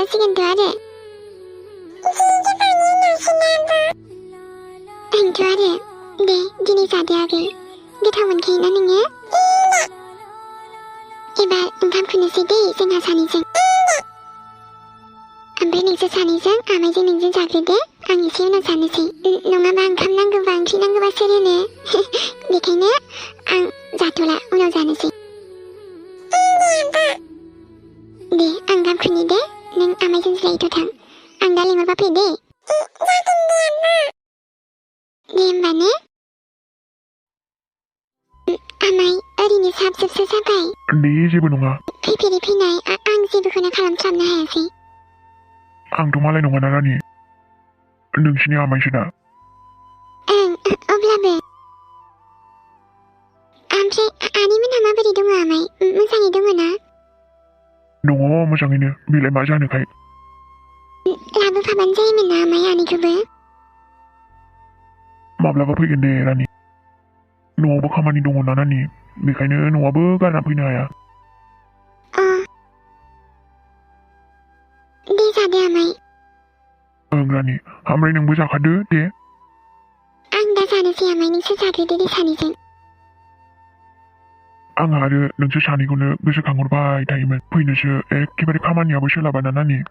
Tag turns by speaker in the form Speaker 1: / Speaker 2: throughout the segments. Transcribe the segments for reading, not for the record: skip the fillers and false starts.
Speaker 1: 하시겠다 하래. 행주 하래. 네, 니네 자대하게. 기타원 개인하느냐? 이발 응감쿠는 시대 생하산이증. 오늘 nings스 사니증 아마이증 nings증 자그대 앙이 시우는 사느시. 농아방 감난그방 귀난그바 쓰려네. 니케는 앙 자토라 운어 자느시. 네, 응감쿠니데 능 아마이증 슬레이토탕. 앙달링을 바피데. 네, 엄마네? 아마이 어린이 삽습스 사바이.
Speaker 2: 네 집은 농아.
Speaker 1: 피피리 피나이 앙 집으구나 가람참나 하야시.
Speaker 2: 앙 도말라이 농아나라니. 능신이 아마이시다.
Speaker 1: 응, 어블라브. 암시 아니면 아마브리 동아 아마이 문상이 동아나.
Speaker 2: 농어 무상이네 밀레 마자네 가이.
Speaker 1: 라브 파반자이면 아마이 아니 그브.
Speaker 2: 마블라바 프이겐데 라니. 농어버 가만히 농어 나나니. 미카이는 농어버 가나 프이나야.
Speaker 1: 네 자대 아마이.
Speaker 2: 응 라니. 함라이 능 무자 가드 데.
Speaker 1: 앙다 사느시 아마이 닝스 자그들이 사니증.
Speaker 2: 앙 아르 능스 사니고는 그스 강으로 바이 타이면 프이느스 에 기바리 가만히 아버실라바 나나니.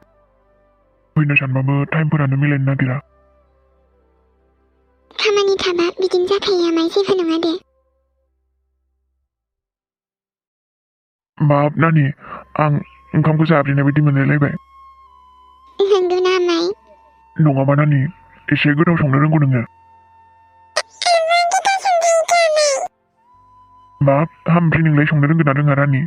Speaker 2: 프이느스 안바브 타임프라는 밀레 나디라.
Speaker 1: 가만히 타봐 믿음자 카이 아마이 시프농하대.
Speaker 2: 마 나니. 앙 감구사 아브리네 비디면 레베.
Speaker 1: 응누나 아마이.
Speaker 2: 농아바 나니. 이세 그라우 성나는 거는가. 마 함프리닝 레이 성나는 거 나는 하라니.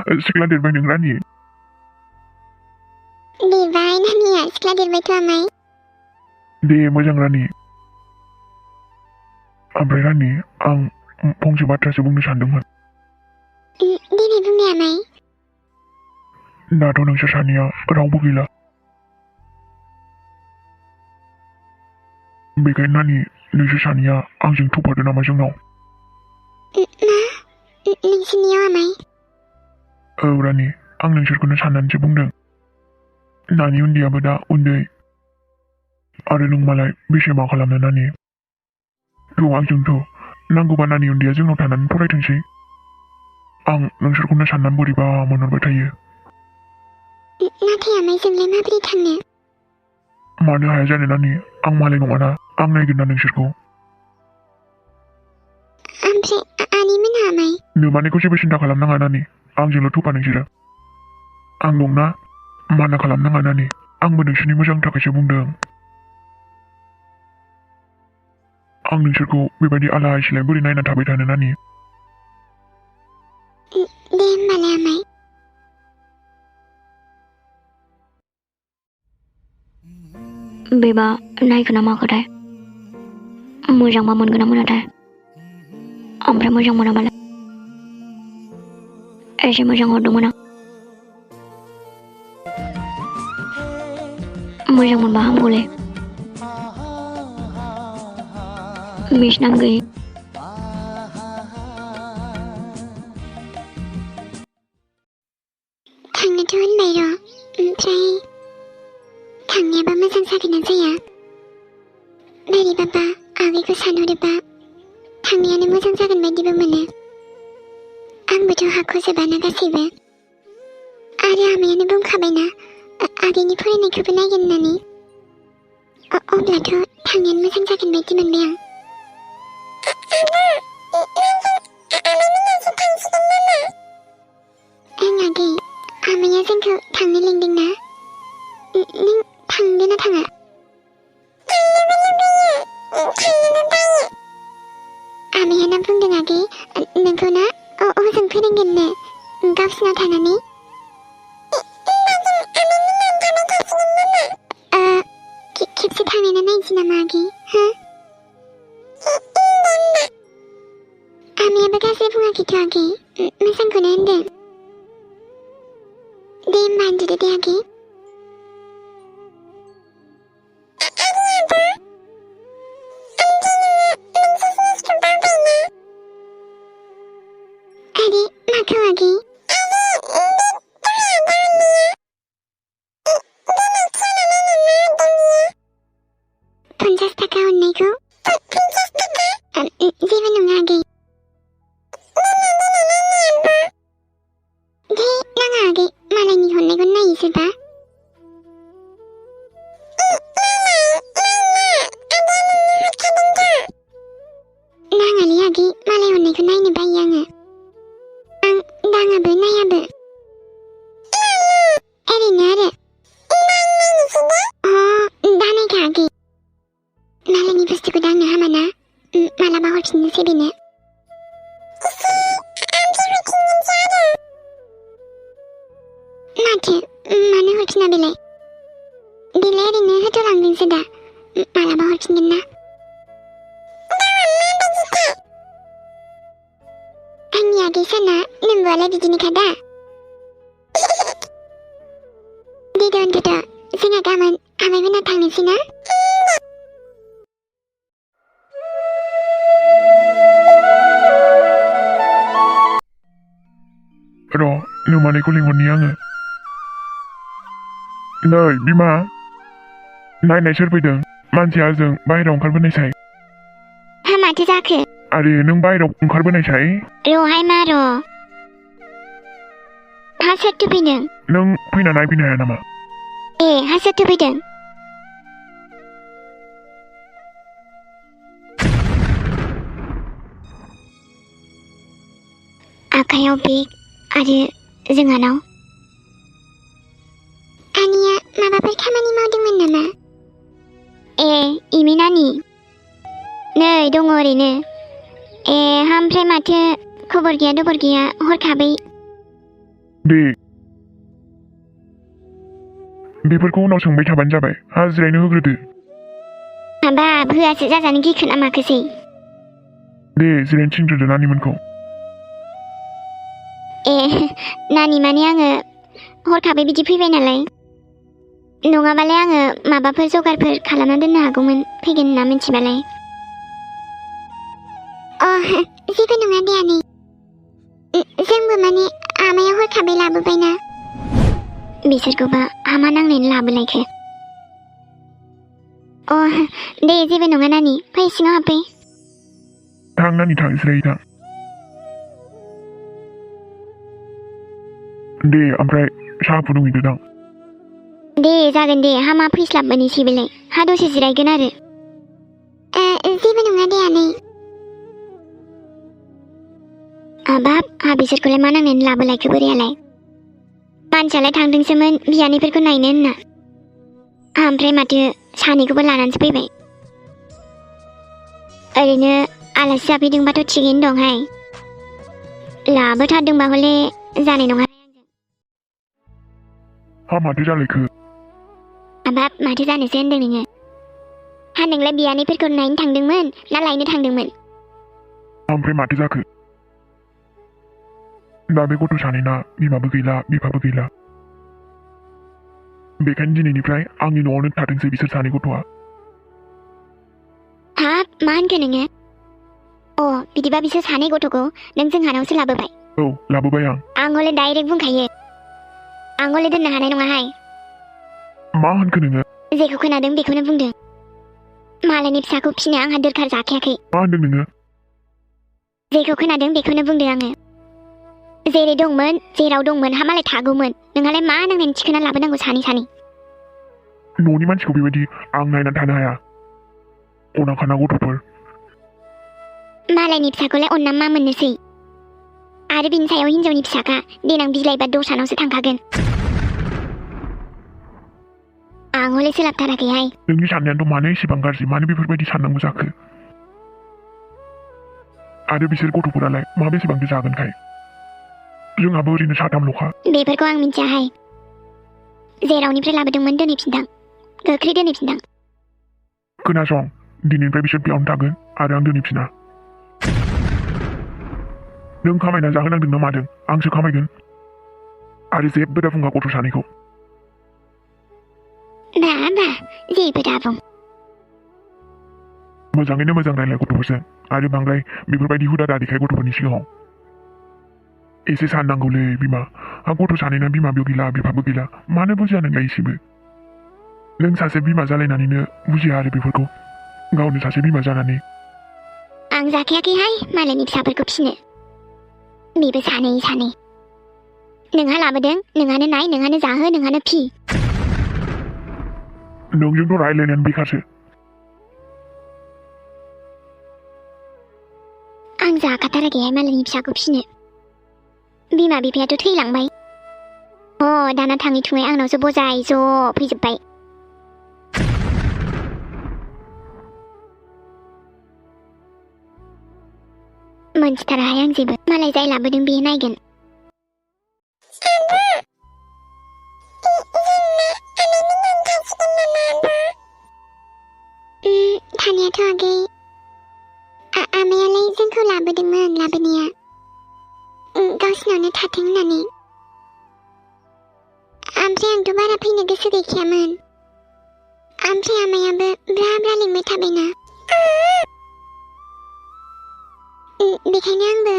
Speaker 2: Sekelah berbanding rani.
Speaker 1: 네 바인 하니야 스kladir 베트 아마이.
Speaker 2: Dia mojang rani. Ambre rani ang pongsi batra sebung ni sandungan.
Speaker 1: 니네 붕네 아마이.
Speaker 2: Nato nang sasania raw bugila. Bigay nani ni sasania ang sing tupa na majang naw.
Speaker 1: 닝신이요 아마이.
Speaker 2: Rani ang nang sir ko na sanan sebung deng. Nani undi abada undi. Are nung malay bisya makalam na nani. Kung ang sing to nang guba nani undi ajang no tanan puray tengsi. Ang nang sir ko na sanan buri ba monor ba tayo.
Speaker 1: 나태 아마이 슴레 마브리 탕네.
Speaker 2: Mana haya jane nani ang malay nung ana ang naigin na nang sir ko.
Speaker 1: 암시 아니면 아마이.
Speaker 2: Numani ko siya bisinda kalam na nga nani. Ang sing lo tupa nang sila. Ang nung na mana kalam na nga nani. Ang manang sini masang takay siya bundang. Ang nang sir ko bibadi alay sila buri na tabitan na nani.
Speaker 1: 네 말해 아마이.
Speaker 3: Beba nai kena mak kedai. Mujang mamun kena mun ada. Amre mujang mana bala. Ese mujang hodo mana. Mujang mun baham boleh. Mish nang gay.
Speaker 1: 당내 좋은 말로. 프라이. 당내 밤은 상사기는 새야. 메리 바바 아기고 산호리 바. 당내 안에 무슨 작은 메디 보면은. 앙부조 하코스 바나가 시브. 아래 아미 안에 bun카베나. 아기니 포리네 교분하겠나니. 오블라도 당연 무슨 작은 메디면 매양. 앵아기 아미야 생크 당내 링딩나. ning 당내나 당아. 아미야 난 풍등하기 능구나 호승 푸는겠네. 값이나 다나니. 깁스 당에는 나이지나 마기. 아미야 바가스 풍하기 도하기. 무상구나 한등. 내 만두도 대하기. हरनायखौ जेबो नङा आगै दे नाङा आगै मालायनि हरनायखौ नायोसो दा नाङालै आगै मालाय हरनायखौ नायनो बायो आङो आं दाङाबो नायाबो ओरैनो आरो दा नायखा आगै मालायनि बुस्थुखौ दांनो हामाना मालाबा हरफिननोसै बेनो माथो मानो हरफिना बेलाय ओरैनो होथ'लांदोंसो दा मालाबा हरफिनगोन ना आंनि आगै साना नोंगौआलाय बिदिनोखा दा दे दोनदो जोंहा गाबोन आमाइमोननाव थांनोसै ना
Speaker 2: र' नोमानैखौ लिंहरनि आङो नै बिमा नायनाय सोर फैदों मानसिया ओजों बाहेरायाव ओंखारबोनायसाय
Speaker 1: हा माथो जाखो
Speaker 2: आरे नों बाहेरायाव ओंखारबोनायसाय
Speaker 1: र'हाय मा र' हा सोरथो फैदों
Speaker 2: नों फैना नायफैनो हाया नामा
Speaker 1: ए हा सोरथो फैदों आखायाव बेग आरो जोंहानाव आनिया माबाफोर खामानि मावदोंमोन नामा ए इमि नानि नै दङ ओरैनो ए ओमफ्राय माथो खबर गैया दबर गैया हरखाबै
Speaker 2: दे बेफोरखौ उनाव सोंबाय थाबानो जाबाय हा जिरायनो होग्रोदो
Speaker 1: हाबाब होआसो जाजानो गिखोना माखोसै
Speaker 2: दे जिरायनो थिनग्रोदो नानिमोनखौ
Speaker 1: ए नानि माने आङो हरखाबै बिदि फैबाय नालाय नङाबालाय आङो माबाफोर जगारफोर खालामना दोननो हागौमोन फैगोन होनना मिथिबालाय जेबो नङा दे आनै जोंबो माने आमाया हरखाबै लाबोबायना बिसोरखौबा हामा नांनायनि लाबोलायखो दे जेबो नङा नानि फै सिङाव हाबफै
Speaker 2: थां नानि थां जिरायो थां दे ओमफ्राय साहा फुदुंहैदो दां
Speaker 1: दे जागोन दे हा मा फैस्लाबबोनोसै बेलाय हा दसे जिरायगोन आरो जेबो नङा दे आनै हाबाब हा बिसोरखौलाय मा नांनानै लाबोलायखो बोरैयालाय मानसियालाय थांदोंसोमोन बियानैफोरखौ नायनो होनना ओमफ्राय माथो सानैखौबो लानानैसो फैबाय ओरैनो आलासि जाफैदोंबाथ' थिगैनो दंहाय लाबोथारदोंबा हले जानाय नङा
Speaker 2: हा माथो जालायखो
Speaker 1: हाबाब माथो जानोसो होनदों नोङो हा नोंलाय बियानैफोरखौ नायनो थांदोंमोन ना लायनो थांदोंमोन
Speaker 2: ओमफ्राय माथो जाखो दा बे गथ' सानैना बिमाबो गैला बिफाबो गैला बेखायनो दिनैनिफ्राय आंनि न'आवनो थाथोंसै बिसोर सानै गथ'आ
Speaker 1: हाब मा होनखो नोङो बिदिबा बिसोर सानै गथ'खौ नों जोंहानावसो लाबोबाय
Speaker 2: औ लाबोबाय आं
Speaker 1: हले डाइरेक्ट बुंखायो आं हले दोननो हानाय नङाहाय
Speaker 2: मा होनखो नोङो
Speaker 1: जेखौ खोनादों बेखौनो बुंदों मालायनि फिसाखौ फिसिनो आंहा दोरखार जाखायाखै
Speaker 2: मा होनदों नोङो
Speaker 1: जेखौ खोनादों बेखौनो बुंदों आङो जेरै दंमोन जेराव दंमोन हा मालाय थागौमोन नोंहालाय मा नांनायनि थिखोना लाबोनांगौ सानै
Speaker 2: न'नि मानसिखौ बेबायदि आं नायनानै थानो हाया अना खाना गथ'फोर
Speaker 1: मालायनि फिसाखौलाय अनना मा मोननोसै आरो बिनि सायाव हिनजावनि फिसाखा देनां बिलाइबा दस्रानावसो थांखागोन आं हले सोलाबथाराखैहाय
Speaker 2: नोंनि साननायानोथ' मानो एसेबां गाज्रि मानो बेफोरबायदि साननांगौ जाखो आरो बिसोर गथ'फोरालाय मा बेसेबांथो जागोनखाय जोंहाबो ओरैनो साथामल'खा
Speaker 1: बेफोरखौ आं मिथियाहाय जेरावनिफ्राय लाबोदोंमोन दोनहैफिनदां गोख्रै दोनहैफिनदां
Speaker 2: खोनासं दिनैनिफ्राय बिसोर बेयावनो थागोन आरो आं दोनहैफिना नों खामायना जाहोनांदों ना मादों आंसो खामायगोन आरो जेबो दाबुङा गथ' सानैखौ
Speaker 1: जेबो दाबुं
Speaker 2: मोजाङैनो मोजां रायलाय गथ'फोरजों आरो बांद्राय बेफोरबायदि हुदा दादिखाय गथ'फोरनि सिगाङाव एसे साननांगौलै बिमा हा गथ' सानैना बिमा बेयाव गैला बिफाबो गैला मानो बुजिया नोंलाय एसेबो नों सासे बिमा जालायनानैनो बुजिया आरो बेफोरखौ गावनो सासे बिमा जानानै
Speaker 1: आं जाखायाखैहाय मालायनि फिसाफोरखौ फिसिनो बेबो सानै नोंहा लाबोदों नोंहानो नाय नोंहानो जाहो नोंहानो फि
Speaker 2: नोंजोंथ' रायलायनायानो बेखारसो
Speaker 1: आं जाखाथाराखैहाय मालायनि फिसाखौ फिसिनो बिमा बिफायाथ' थैलांबाय दाना थाङै थुङै आंनावसो बजाय ज' फैजोब्बाय मोनथिथाराहाय आं जेबो मालाय जाय लाबोदों बेयो नायगोन थानायाथ' आगै आमायालाय जोंखौ लाबोदोंमोन लाबोनाया गावसिनावनो थाथों होननानै ओमफ्राय आंथ' बारा फैनो गोसो गैखायामोन ओमफ्राय आमायाबो ब्रा ब्रा लिंबाय थाबायना बेखायनो आंबो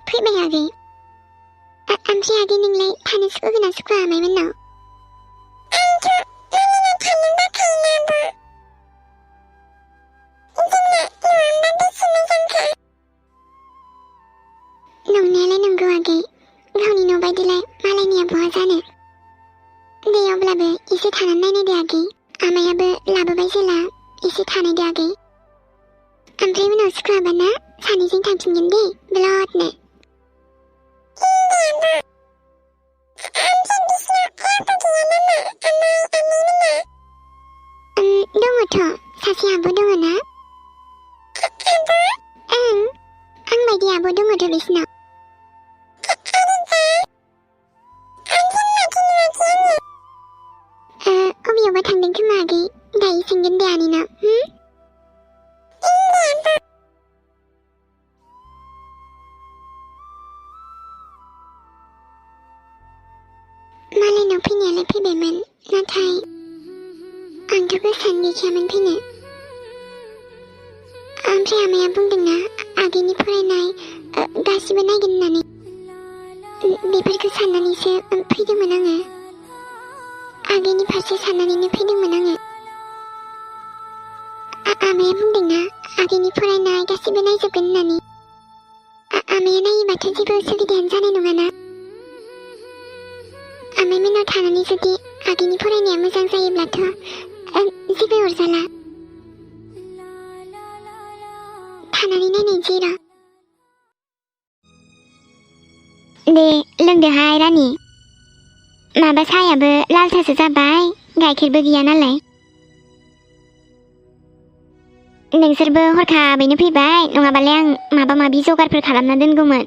Speaker 1: फैबाय आगै ओमफ्राय आगै नोंलाय थानो सुखुगोन ना सुखुआ आमायमोननाव नंनायालाय नंगौ आगै गावनि न' बायदिलाय मालायनिया बहा जानो दे अब्लाबो एसे थानानै नायनायदो आगै आमायाबो लाबोबाय जेला एसे थानायदो आगै ओमफ्राय उनाव सुखुआबाना सानैजों थांफिनगोन दे ब्लदनो दङथ' सासे आब' दङ ना ओं आं बायदि आब' दङथ' बिसिनाव अबेयावबा थांदों खोमा आगै दायो सोंगोन दे आनैनाव मालायनाव फैनायालाय फैबायमोन नाथाय आंथ' गोसोआनो गैखायामोन फैनो ओमफ्राय आमाया बुंदोंना आगैनि फरायनाय गासिबो नायगोन होननानै बेफोरखौ साननानैसो फैदोंमोन आङो आगैनि फारसे साननानैनो फैदोंमोन आङो आमाया बुंदोंना आगैनि फरायनाय गासिबो नायजोबगोन होननानै आमाया नायोबाथ' जेबो उसुबिदायानो जानाय नङाना आमायमोननाव थानानै जुदि आगैनि फरायनाया मोजां जायोब्लाथ' जेबो अरजाला थानानै नायनायसै र' दे लोंदोहाय रानि माबा साहायाबो लालसासो जाबाय गाइखेरबो गैया नालाय नोंसोरबो हरखाबैनो फैबाय नङाबालाय आं माबा माबि जगारफोर खालामना दोनगौमोन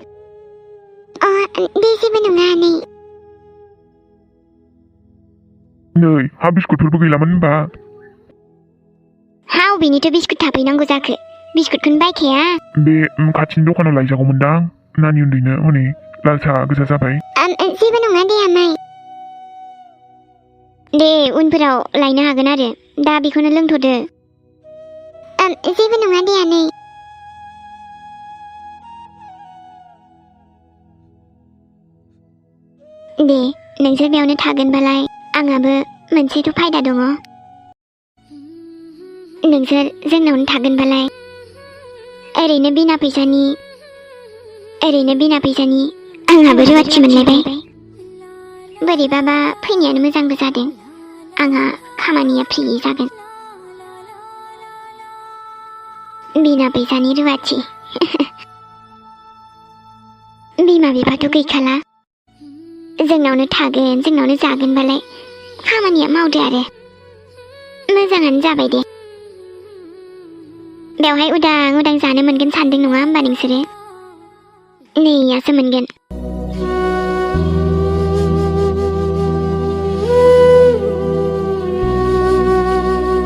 Speaker 1: दे जेबो नङा आनै
Speaker 2: नै हा बिस्कुटफोरबो गैलामोन होनबा
Speaker 1: हा अबेनिथ' बिस्कुट थाफैनांगौ जाखो बिस्कुटखौनो बायखाया
Speaker 2: बे खाथिनि दखानाव लायजागौमोनदां नानि उन्दैनो हनै लाल साहा गोजा जाबाय
Speaker 1: जेबो नङा दे आमाय दे उनफोराव लायनो हागोन आरो दा बेखौनो लोंथ'दो जेबो नङा दे आनै दे नोंसोर बेयावनो थागोनबालाय आंहाबो मोनसेथ' फायदा दङ नोंसोर जोंनावनो थागोनबालाय ओरैनो बिना फैसानि आंहाबो रुवाथि मोनलायबाय बोरैबाबा फैनायानो मोजांबो जादों आंहा खामानिया फ्रि जागोन बिना फैसानि रुवाथि बिमा बिफाथ' गैखाला जोंनावनो थागोन जोंनावनो जागोनबालाय खामानिया मावदो आरो मोजाङानो जाबाय दे बेवहाय उदां उदां जानो मोनगोन सानदों नङा होमबा नोंसोरो नैयासो मोनगोन